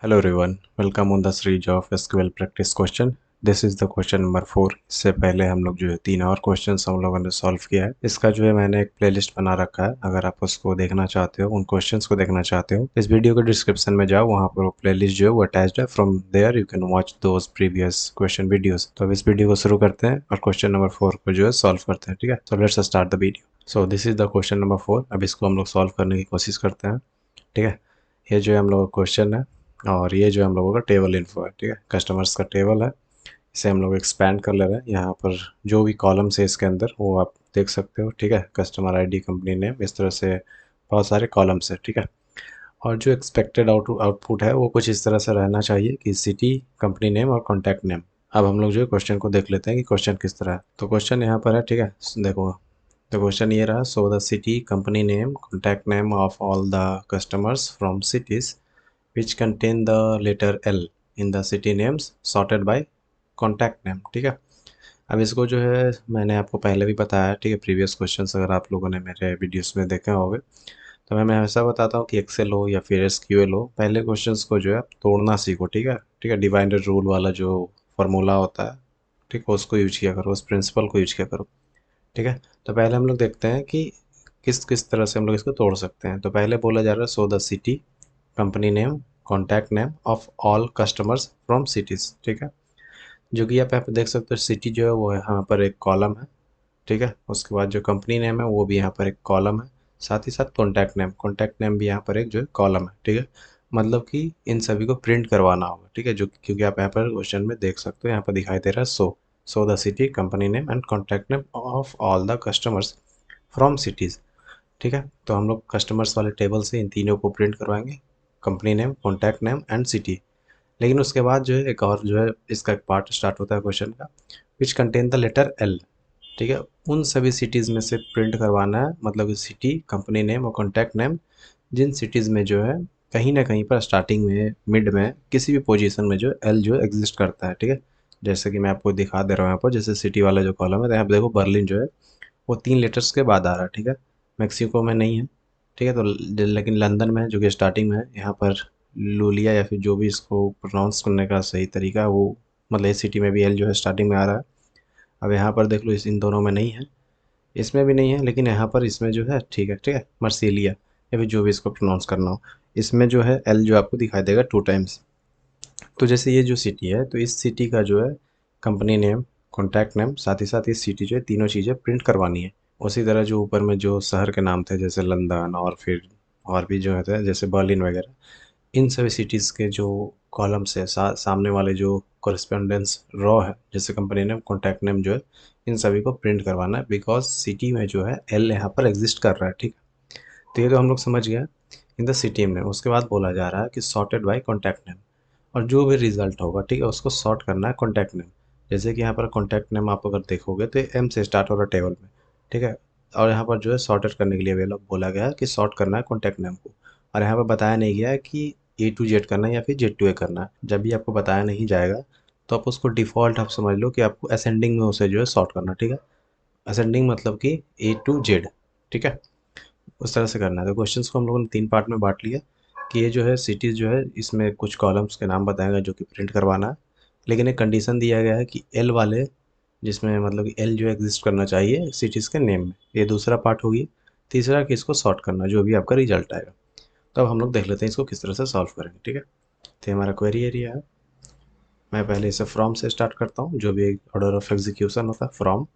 Hello everyone, welcome on the series of SQL practice question. This is the question number 4. इससे पहले हम लोग जो है 3 और क्वेश्चंस हम लोगों ने सॉल्व किया है। इसका जो है मैंने एक प्लेलिस्ट बना रखा है। अगर आप उसको देखना चाहते हो, उन क्वेश्चंस को देखना चाहते हो, इस वीडियो के डिस्क्रिप्शन में जाओ, वहाँ पर वो प्लेलिस्ट जो है वो अटैच्ड है। From there you can watch those previous question videos. तो अब इस वीडियो को शुरू करते हैं और क्वेश्चन नंबर 4 को जो है सॉल्व करते हैं। ठीक है, so let's start the video. So this is the question number 4। अब इसको हम लोग सॉल्व करने की कोशिश करते हैं। ठीक है, ये जो है हम लोग का क्वेश्चन है और ये जो हम लोगों का टेबल इन्फो है। ठीक है, कस्टमर्स का टेबल है। इसे हम लोग एक्सपैंड कर ले रहे हैं। यहाँ पर जो भी कॉलम्स है इसके अंदर वो आप देख सकते हो। ठीक है, कस्टमर आईडी, कंपनी नेम, इस तरह से बहुत सारे कॉलम्स है। ठीक है, और जो एक्सपेक्टेड आउटपुट है वो कुछ इस तरह से रहना चाहिए कि सिटी, कंपनी नेम और कॉन्टैक्ट नेम। अब हम लोग जो है क्वेश्चन को देख लेते हैं कि क्वेश्चन किस तरह है। तो क्वेश्चन यहाँ पर है। ठीक है, देखो, तो क्वेश्चन ये रहा, so the city, company name, contact name of all the customers from cities which contain the letter L in the city names sorted by contact name। ठीक है, अब इसको जो है मैंने आपको पहले भी बताया। ठीक है, प्रीवियस क्वेश्चंस अगर आप लोगों ने मेरे वीडियोस में देखे होंगे तो मैं हमेशा बताता हूँ कि एक्सेल हो या फिर एसक्यूएल हो, पहले क्वेश्चंस को जो है आप तोड़ना सीखो। ठीक है, ठीक है, डिवाइडेड रूल वाला जो फार्मूला होता है, ठीक है, उसको यूज किया करो, उस प्रिंसिपल को यूज किया करो। ठीक है, तो पहले हम लोग देखते हैं कि किस किस तरह से हम लोग इसको तोड़ सकते हैं। तो पहले बोला जा रहा है, so the city, company name, contact name of all customers from cities. ठीक है, जो कि आप यहाँ पे देख सकते हो, सिटी जो है वो यहाँ पर एक कॉलम है। ठीक है, उसके बाद जो कंपनी नेम है वो भी यहाँ पर एक कॉलम है। साथ ही साथ कॉन्टैक्ट नेम भी यहाँ पर एक जो है कॉलम है। ठीक है, मतलब कि इन सभी को प्रिंट करवाना होगा। ठीक है, जो क्योंकि आप यहाँ पर क्वेश्चन में देख सकते हो, यहाँ पर दिखाई दे रहा है, so the city, company name and contact name of all the customers from cities. ठीक है, तो हम लोग कस्टमर्स वाले टेबल से इन तीनों को प्रिंट करवाएंगे, company name, contact name and city. लेकिन उसके बाद जो है एक और जो है इसका एक पार्ट स्टार्ट होता है क्वेश्चन का, which contain the letter L. ठीक है, उन सभी सिटीज़ में से प्रिंट करवाना है, मतलब सिटी, कंपनी नेम और कॉन्टैक्ट नेम, जिन सिटीज़ में जो है कहीं ना कहीं पर स्टार्टिंग में, मिड में, किसी भी पोजीशन में जो एल जो एग्जिस्ट करता है। ठीक है, जैसे कि मैं आपको दिखा दे रहा हूँ यहाँ पर, जैसे सिटी वाला जो कॉलम है, तो यहाँ पर देखो बर्लिन जो है वो 3 लेटर्स के बाद आ रहा है। ठीक है, मेक्सिको में नहीं है। ठीक है, तो लेकिन लंदन में है, जो कि स्टार्टिंग में है। यहाँ पर लूलिया या फिर जो भी इसको प्रोनाउंस करने का सही तरीका है वो, मतलब इस सिटी में भी एल जो है स्टार्टिंग में आ रहा है। अब यहाँ पर देख लो, इस इन दोनों में नहीं है, इसमें भी नहीं है, लेकिन यहाँ पर इसमें जो है, ठीक है, ठीक है, मर्सिलिया या फिर जो भी इसको प्रोनाउंस करना हो, इसमें जो है एल जो आपको दिखाई देगा 2 टाइम्स। तो जैसे ये जो सिटी है, तो इस सिटी का जो है कंपनी नेम, कॉन्टैक्ट नेम, साथ ही साथ इस सिटी जो है, तीनों चीज़ें प्रिंट करवानी है। उसी तरह जो ऊपर में जो शहर के नाम थे, जैसे लंदन और फिर और भी जो है जैसे बर्लिन वगैरह, इन सभी सिटीज़ के जो कॉलम्स है, सामने वाले जो कॉरेस्पॉन्डेंस रो है, जैसे कंपनी नेम, कॉन्टैक्ट नेम जो है, इन सभी को प्रिंट करवाना है, बिकॉज सिटी में जो है एल यहाँ पर एग्जिस्ट कर रहा है। ठीक है, तो ये तो हम लोग समझ गए इन द सिटी में। उसके बाद बोला जा रहा है कि सॉर्टेड बाय कॉन्टैक्ट नेम, और जो भी रिजल्ट होगा, ठीक है, उसको सॉर्ट करना है कॉन्टैक्ट नेम। जैसे कि यहाँ पर कॉन्टैक्ट नेम आप अगर देखोगे तो एम से स्टार्ट हो रहा है टेबल में। ठीक है, और यहाँ पर जो है सॉर्टेड करने के लिए बोला गया है कि सॉर्ट करना है कॉन्टैक्ट नेम को। और यहाँ पर बताया नहीं गया है कि ए टू जेड करना है या फिर जेड टू ए करना है। जब भी आपको बताया नहीं जाएगा तो आप उसको डिफ़ॉल्ट आप समझ लो कि आपको असेंडिंग में उसे जो है सॉर्ट करना। ठीक है, असेंडिंग मतलब कि ए टू जेड। ठीक है, उस तरह से करना है। तो क्वेश्चंस को हम लोगों ने 3 पार्ट में बाँट लिया कि ये जो है सिटीज़ जो है, इसमें कुछ कॉलम्स के नाम बताएगा जो कि प्रिंट करवाना है। लेकिन एक कंडीशन दिया गया है कि एल वाले, जिसमें मतलब कि एल जो एग्जिस्ट करना चाहिए सिटीज़ के नेम में। ये दूसरा पार्ट होगी। तीसरा कि इसको सॉर्ट करना, जो भी आपका रिजल्ट आएगा। तो अब हम लोग देख लेते हैं इसको किस तरह से सॉल्व करेंगे। ठीक है, तो ये हमारा क्वेरी एरिया है। मैं पहले इसे फ्रॉम से स्टार्ट करता हूँ, जो भी ऑर्डर ऑफ एग्जीक्यूशन होता है फ्रॉम।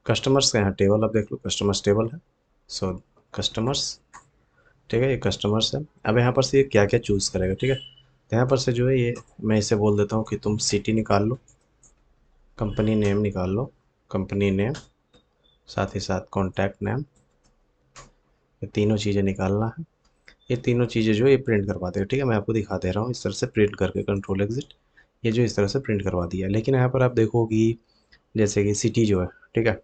कस्टमर्स का यहाँ टेबल आप देख लो, कस्टमर्स टेबल है। सो कस्टमर्स, ठीक है, ये कस्टमर्स है। अब यहाँ पर से ये क्या क्या चूज़ करेगा। ठीक है, तो यहाँ पर से जो है ये, मैं इसे बोल देता हूँ कि तुम सिटी निकाल लो, कंपनी नेम निकाल लो, कंपनी नेम, साथ ही साथ कॉन्टैक्ट नेम, ये तीनों चीज़ें निकालना है। ये तीनों चीज़ें जो है ये प्रिंट करवा देगा। ठीक है, मैं आपको दिखा दे रहा हूँ इस तरह से प्रिंट करके, कंट्रोल एग्जिट, ये जो इस तरह से प्रिंट करवा दिया। लेकिन यहाँ पर आप देखो कि जैसे कि सिटी जो है, ठीक है,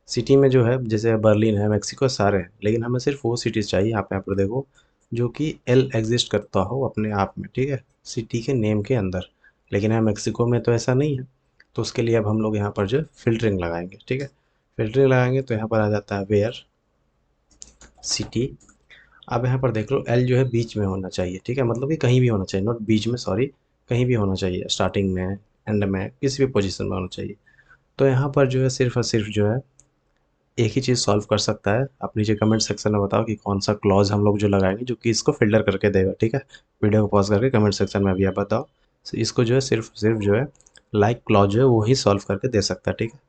सिटी में जो है जैसे बर्लिन है, मेक्सिको, सारे हैं, लेकिन हमें सिर्फ वो सिटीज़ चाहिए, आप यहाँ पर देखो, जो कि एल एग्जिस्ट करता हो अपने आप में। ठीक है, सिटी के नेम के अंदर। लेकिन यहाँ मेक्सिको में तो ऐसा नहीं है। तो उसके लिए अब हम लोग यहाँ पर जो फ़िल्टरिंग लगाएंगे। ठीक है, फ़िल्टरिंग लगाएंगे तो यहाँ पर आ जाता है वेयर सिटी, अब यहाँ पर देख लो एल जो है बीच में होना चाहिए, ठीक है, मतलब कि कहीं भी होना चाहिए, नॉट बीच में, सॉरी, कहीं भी होना चाहिए, स्टार्टिंग में, एंड में, किसी भी पोजीशन में होना चाहिए। तो यहाँ पर जो है सिर्फ और सिर्फ जो है एक ही चीज़ सॉल्व कर सकता है। आप नीचे कमेंट सेक्शन में बताओ कि कौन सा क्लॉज हम लोग जो लगाएंगे जो कि इसको फिल्टर करके देगा, ठीक है। वीडियो को पॉज करके कमेंट सेक्शन में अभी आप बताओ। तो इसको जो है सिर्फ सिर्फ जो है लाइक क्लॉज जो है वो ही सॉल्व करके दे सकता है, ठीक है।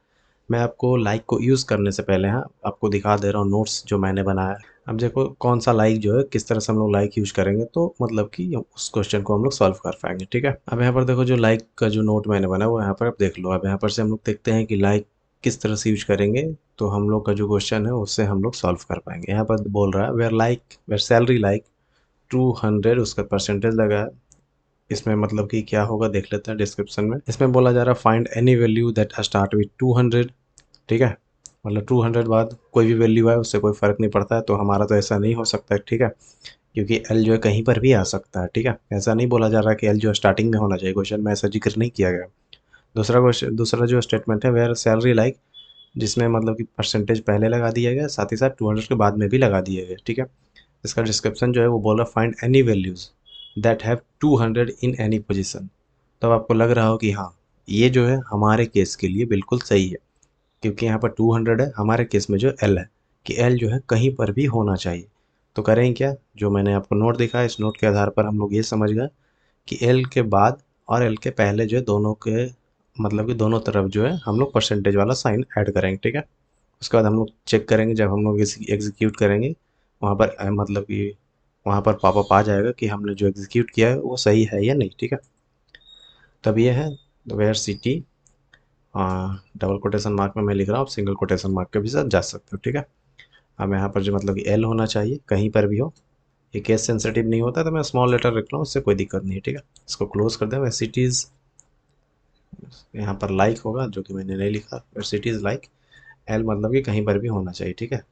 मैं आपको लाइक को यूज़ करने से पहले हाँ आपको दिखा दे रहा हूँ नोट्स जो मैंने बनाया है। अब देखो कौन सा लाइक जो है किस तरह से हम लोग लाइक यूज करेंगे तो मतलब कि उस क्वेश्चन को हम लोग सॉल्व कर पाएंगे, ठीक है। अब यहाँ पर देखो जो लाइक का जो नोट मैंने बनाया वो यहाँ पर आप देख लो। अब यहाँ पर से हम लोग देखते हैं कि लाइक किस तरह से यूज करेंगे तो हम लोग का जो क्वेश्चन है उससे हम लोग सॉल्व कर पाएंगे। यहाँ पर बोल रहा है वेयर सैलरी लाइक 200, उसका परसेंटेज लगा है। इसमें मतलब कि क्या होगा देख लेते हैं डिस्क्रिप्शन में। इसमें बोला जा रहा है find any value that start with 200, ठीक है। मतलब 200 बाद कोई भी वैल्यू है उससे कोई फ़र्क नहीं पड़ता है, तो हमारा तो ऐसा नहीं हो सकता है, ठीक है, क्योंकि एल जो है कहीं पर भी आ सकता है, ठीक है। ऐसा नहीं बोला जा रहा है कि एल जो है स्टार्टिंग में होना चाहिए, क्वेश्चन में ऐसा जिक्र नहीं किया गया। दूसरा जो स्टेटमेंट है वेयर सैलरी लाइक, जिसमें मतलब कि परसेंटेज पहले लगा दिया गया, साथ ही साथ 200 के बाद में भी लगा दिया गया, ठीक है। इसका डिस्क्रिप्शन जो है वो बोल रहा है find any values that have 200 in any position. तब आपको लग रहा हो कि हाँ ये जो है हमारे केस के लिए बिल्कुल सही है, क्योंकि यहाँ पर 200 है, हमारे केस में जो एल है कि एल जो है कहीं पर भी होना चाहिए। तो करें क्या, जो मैंने आपको नोट दिखाया इस नोट के आधार पर हम लोग ये समझ गए कि एल के बाद और एल के पहले जो है दोनों के मतलब कि दोनों तरफ जो है हम लोग परसेंटेज वाला साइन ऐड करेंगे, ठीक है। उसके बाद हम लोग चेक करेंगे जब हम लोग इसे एग्जीक्यूट करेंगे वहाँ पर मतलब कि वहाँ पर पॉपअप आ जाएगा कि हमने जो एग्जीक्यूट किया है वो सही है या नहीं, ठीक है। तब ये है where city, double quotation mark में मैं लिख रहा हूँ, आप सिंगल कोटेशन मार्क के भी साथ जा सकते हो, ठीक है। अब यहाँ पर जो मतलब कि एल होना चाहिए कहीं पर भी हो, ये केस सेंसिटिव नहीं होता तो मैं स्मॉल लेटर रख रहा हूँ, उससे कोई दिक्कत नहीं है, ठीक है। इसको क्लोज कर दें। सिटीज़ यहाँ पर लाइक होगा जो कि मैंने नहीं लिखा, सिटीज़ लाइक एल मतलब कि कहीं पर भी होना चाहिए, ठीक है,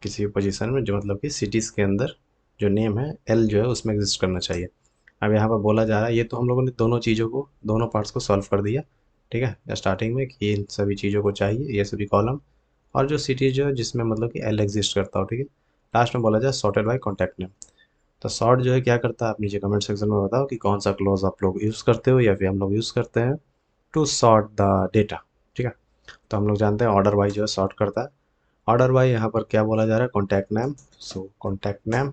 किसी भी पोजीशन में जो मतलब कि सिटीज़ के अंदर जो नेम है एल जो है उसमें एग्जिस्ट करना चाहिए। अब यहाँ पर बोला जा रहा है ये तो हम लोगों ने दोनों चीज़ों को दोनों पार्ट्स को सॉल्व कर दिया, ठीक है, स्टार्टिंग में कि इन सभी चीज़ों को चाहिए ये सभी कॉलम और जो सिटी जो है जिसमें मतलब कि एल एग्जिस्ट करता हो, ठीक है। लास्ट में बोला जाए सॉर्टेड बाय कॉन्टैक्ट नेम। तो सॉर्ट जो है क्या करता है आप नीचे कमेंट सेक्शन में बताओ कि कौन सा क्लॉज आप लोग यूज़ करते हो या फिर हम लोग यूज़ करते हैं टू सॉर्ट द डेटा, ठीक है। तो हम लोग जानते हैं ऑर्डर बाई जो है सॉर्ट करता है। ऑर्डर बाई यहाँ पर क्या बोला जा रहा है कॉन्टैक्ट नेम, सो कॉन्टैक्ट नेम,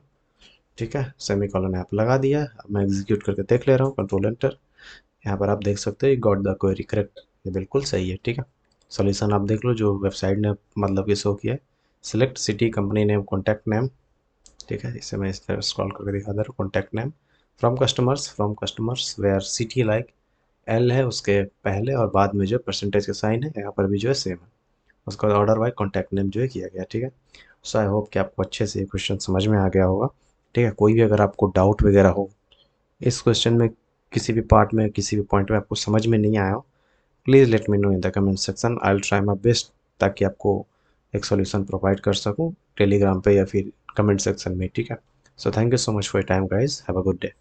ठीक है, सेमी कॉलन यहाँ पर लगा दिया। अब मैं एग्जीक्यूट करके देख ले रहा हूँ, कंट्रोल एंटर। यहाँ पर आप देख सकते हो गॉट द क्वेरी करेक्ट, ये बिल्कुल सही है, ठीक है। सॉल्यूशन आप देख लो जो वेबसाइट ने मतलब कि शो किया है। Select city company name contact name, ठीक है, इसे मैं इस तरह स्क्रॉल करके दिखा दे रहा हूँ। Contact name from customers where city like L है उसके पहले और बाद में जो परसेंटेज का साइन है यहाँ पर भी जो है सेम है। उसका ऑर्डर बाय कॉन्टैक्ट नेम जो है किया गया, ठीक है। सो आई होप कि आपको अच्छे से ये क्वेश्चन समझ में आ गया होगा, ठीक है। कोई भी अगर आपको डाउट वगैरह हो इस क्वेश्चन में, किसी भी पार्ट में किसी भी पॉइंट में आपको समझ में नहीं आया हो, please let me know in the comment section, I will try my best ताकि आपको एक सॉल्यूशन प्रोवाइड कर सकूं टेलीग्राम पे या फिर कमेंट सेक्शन में, ठीक है। So thank you so much for your time guys, have a good day.